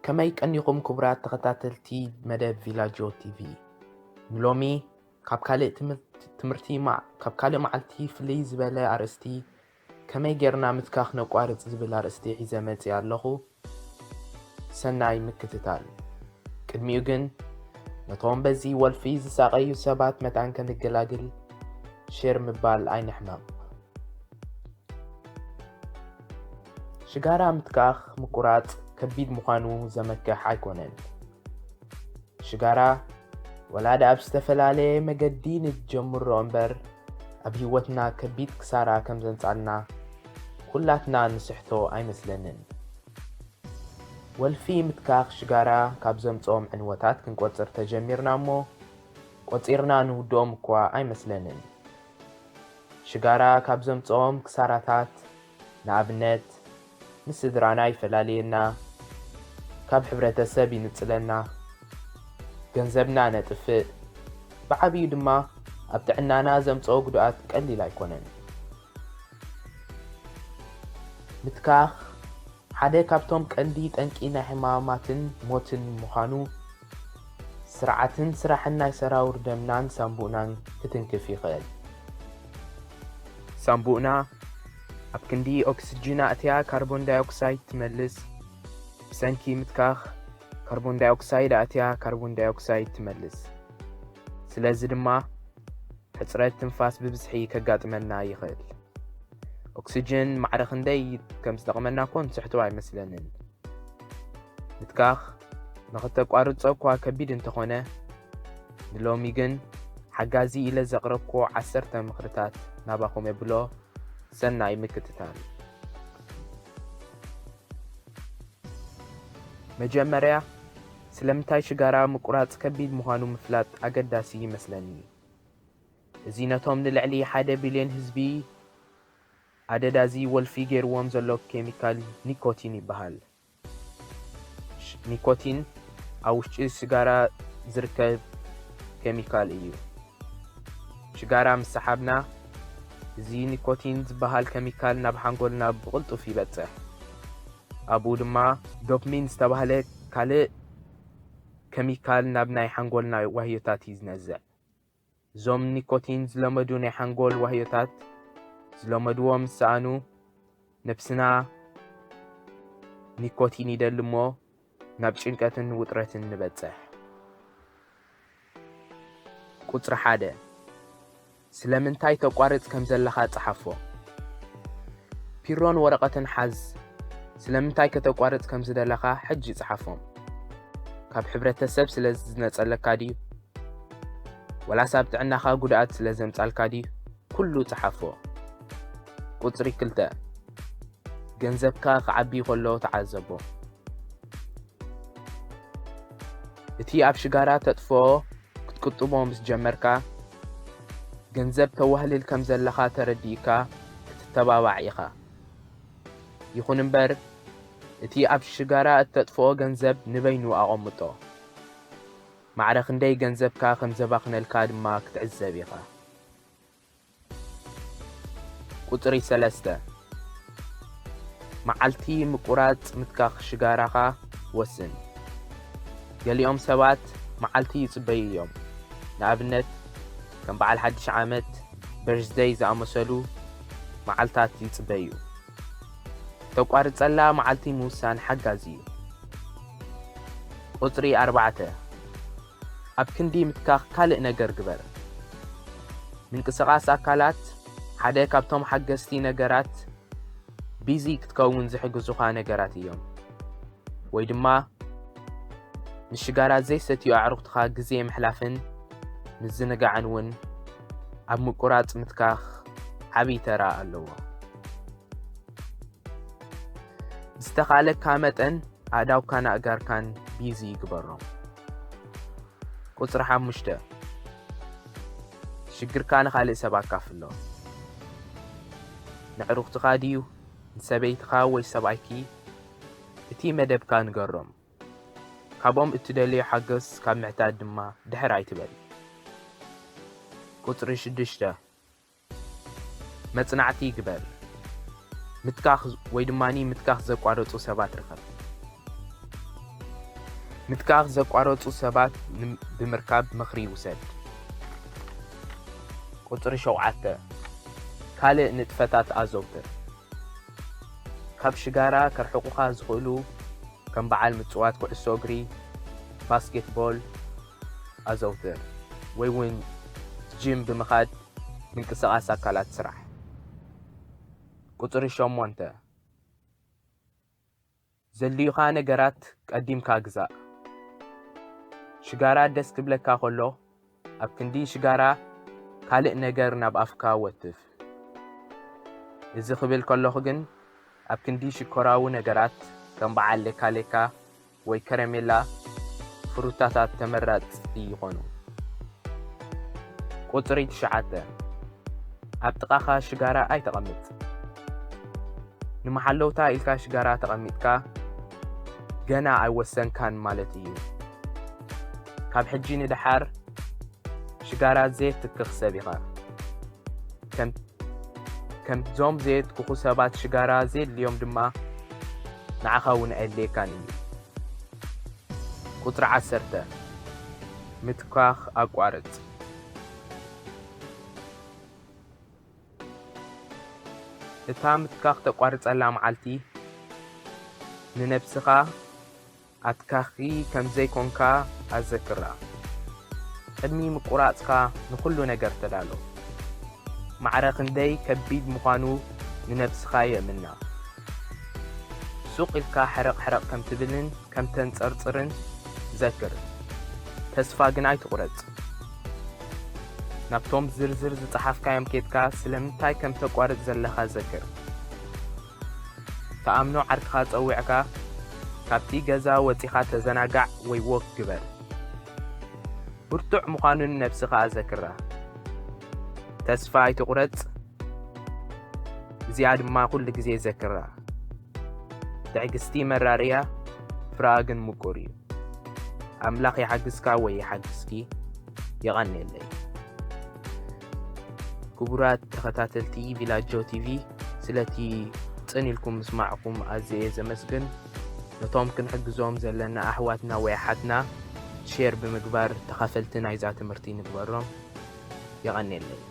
كماي كأنيكم كبرات تخطاتلتي مدى فيلاجو تي في نلومي كابكالي كابكالي معلتي فلي زبالة أرستي كماي جيرنا متكاخ نقوارد زبالة أرستي حزامات يالله سناي مكتتال كدميوغن نطوم بزي والفيز ساقيو سابات متعن كنقلاقل شير مبال عين حمام شجارة متكاخ مقرات كبيد مخانو زمكح عيكونن شجارة ولاد أبستفل عليه مجدين الجمر أمبر أبي وتنا كبيد كسارة كم زنتعنا كلاتنا نسحتو أي مثلنن والفي متكاخ شجارة كابزم توم عنواتات كن قوتر تجميرنا مو قوتيرنا نودوم كوا أي مثلنن شجارة كابزم توم كساراتات نابنت مسدرانا يفلالينا كاب حبرة سابي نتسلنا ገንዘብና ነጥፍእ بعبي ድማ ኣብጥዕናና ዘምጽኦ ጉድኣት ቀሊል ኣይኮነን ምትካኽ ሓደ ካብቶም ቀንዲ ጠንቂ ናይ ሕማማትን ሞትን ምዃኑ ስርዓትን ስራሕን ናይ ሰራውር ደምናን ሳምቡእናን ክትንክፍ ይኽእል ሳምቡእና ኣብ ክንዲ ኦክሲጅን ኣትያ ካርቦን ዳይኦክሳይድ ትመልስ ብሰንኪ ምትካኽ كربون دايوكسيد أتيا كربون دايوكسيد تملس سلازي دما حصرت تنفاس ببزحي كقاطمنا يخل أكسجين معرخن داي كم استقمنا كون سحتو عي مثلاً متكاخ نغطاق وارد صوكوا كبيد انتخونه نلوميغن حقازي إلى زغربكو عسرتا مخرطات ناباكم يبلو سنة مكتتان مجمريا سلمتاي شجارة مقرات كبيد مهانو مفلات أقداسي مثلني زينتهم للعلي 1 بليون هزبي عددازي والفيجر وامزلوك كيميكال نيكوتين يبهال نيكوتين أو شجارة زركب كيميكال إيو شجارة مسحبنا زي نيكوتين زبهال كيميكال نبحنقولنا بغلطو في بتسح أبو دما دوبمين استبهالك كالي كيميكال نابناي حنقولنا وهيوتات يزنزع زوم نيكوتين زلمدو ناي حنقول وهيوتات زلمدوهم سانو نفسنا نيكوتين يدلمو نابشنكتن وطرتن نبتسح قطر حادة سلمنتاي تقوارد كمزلخا تصحفو بيرون ورقة حز سلمنتاي كتقوارد كمزدلخا حجي تصحفهم كاب حبرتسب سلازنصلكا دي ولا سابتعناخا غدات سلازمصالكا دي كله تصحفو قطري كلتا ገንዘብካ ከዓቢ ከሎ ተዓዘቦ እቲ ኣብ ሽጋራ ተጥፎ ክትቁጥቦ ምስ ጀመርካ ገንዘብ ተዋህልል ከም ዘለኻ ተረዲእካ ክትተባባዕ ኢኻ ይኹን እምበር እቲ ኣብ ሽጋራ እተጥፎ ገንዘብ ንበይኑ ኣቐምጦ ማዕረኽ እንደይ ገንዘብካ ከም ዘባኽነልካ ድማ ክትዕዘብ ኢኻ ቁጥሪ 3 መዓልቲ ምቁራጽ ምትካኽ ሽጋራኻ ወስን ገሊኦም ሰባት መዓልቲ ይጽበዩ እዮም ንኣብነት ከም በዓል ሓድሽ ዓመት በርዝደይ ዝኣመሰሉ መዓልታት ይጽበዩ ተቋርጸላ መዓልቲ ምውሳን ሓጋዚ እዩ ቁጥሪ 4 ኣብ ክንዲ ምትካኽ ካልእ ነገር ግበር ምንቅስቓስ ኣካላት ሓደ ካብቶም ሓገዝቲ ነገራት ቢዚ ክትከውን ዝሕግዙኻ ነገራት እዮም ወይ ድማ ንሽጋራ ዘይሰትዩ ኣዕሩኽትኻ ግዜ ምሕላፍን ምዝንጋዕን እውን ኣብ ምቁራጽ ምትካኽ ዓብይ ተራ ኣለዎ ዝተኻለካ መጠን ኣእዳውካን ኣእጋርካን ቢዚ ይግበሮም ቁጥሪ 5 ሽግርካ ንኻልእ ሰብ ኣካፍሎ ንዕሩኽትኻ ድዩ ንሰበይትኻ ወይ ሰብኣይኪ እቲ መደብካ ንገሮም ካብኦም እትደልዮ ሓገዝ ካብ ምዕታድ ድማ ድሕር ኣይትበል ቁጥሪ 6 መጽናዕቲ ይግበር ምትካኽ ወይ ድማኒ ምትካኽ ዘቋረጹ ሰባት ርኸብ ምትካኽ ዘቋረፁ ሰባት ብምርካብ ምኽሪ ውሰድ። ቁፅሪ 7 ካልእ ንጥፈታት ኣዘውትር። ካብ ሽጋራ ከርሕቑኻ ዝኽእሉ ከም በዓል ምጽዋት ኩዕሶ እግሪ፣ ባስኬትቦል ኣዘውትር ወይ እውን ጂም ብምኻድ ምንቅስቓስ ኣካላት ስራሕ። ቁፅሪ 8 ዘድልዩኻ ነገራት ቀዲምካ ግዛእ። ሽጋራ ደስ ክብለካ ከሎ ኣብ ክንዲ ሽጋራ ካልእ ነገር ናብ ኣፍካ ወትፍ። እዚ ክብል ከለኹ ግን ኣብ ክንዲ ሽኮራዊ ነገራት ከም በዓል ሌካ ወይ ከረሜላ ፍሩታታት ተመረፅቲ ይኾኑ። ቁፅሪ 9 ኣብ ጥቓኻ ሽጋራ ኣይተቐምጥ። ንመሓለውታ ኢልካ ሽጋራ ተቐሚጥካ ገና ኣይወሰንካን ማለት እዩ። ካብ ሕጂ ንድሓር ሽጋራ ዘየት ትክኽሰብ ኢኻ። ከምዞም ዘየት ክኹ ሰባት ሽጋራ ዘድልዮም ድማ ንዓኻ እውን ኣየድልየካን እዩ። ቁፅሪ 10 ምትካኽ ኣቋርፅ። እታ ምትካኽ ተቋርፀላ መዓልቲ ንነብስኻ ኣትካኺ ከም ዘይኮንካ ኣዘክራ። ቅድሚ ምቁራፅካ ንኩሉ ነገር ተዳሎ። ማዕረ ክንደይ ከቢድ ምዃኑ ንነብስኻ የእምና። ሱቕ ኢልካ ሕረቕ ከም ትብልን ከም ተንፀርፅርን ዘክር። ተስፋ ግን ኣይትቑረፅ። ናብቶም ዝርዝር ዝፀሓፍካዮም ኬድካ ስለምንታይ ከም ተቋርፅ ዘለኻ ዘክር። ተኣምኖ ዓርክኻ ፀዊዕካ ካብቲ ገዛ ወፂኻ ተዘናጋዕ ወይ ወክ ግበር። ብርቱዕ ምዃኑን ነብስኻ ኣዘክራ። ተስፋ ኣይትቑረፅ። እዚኣ ድማ ኩሉ ግዜ ዘክራ። ትዕግስቲ መራርያ ፍርኣ ግን ምቁር እዩ። ኣምላኽ ይሓግዝካ ወይ ይሓግዝኪ ይቐኒየለይ። ክቡራት ተኸታተልቲ ቪላጆ ቲቪ ስለቲ ጽኒልኩም ምስማዕኩም ኣዝየ ዘመስግን። ነቶም ክንሕግዞም ዘለና ኣሕዋትና ወይ ኣሓትና ሼር ብምግባር ተኻፈልቲ ናይዛ ትምህርቲ ንግበሮም። ይቐኒየለይ።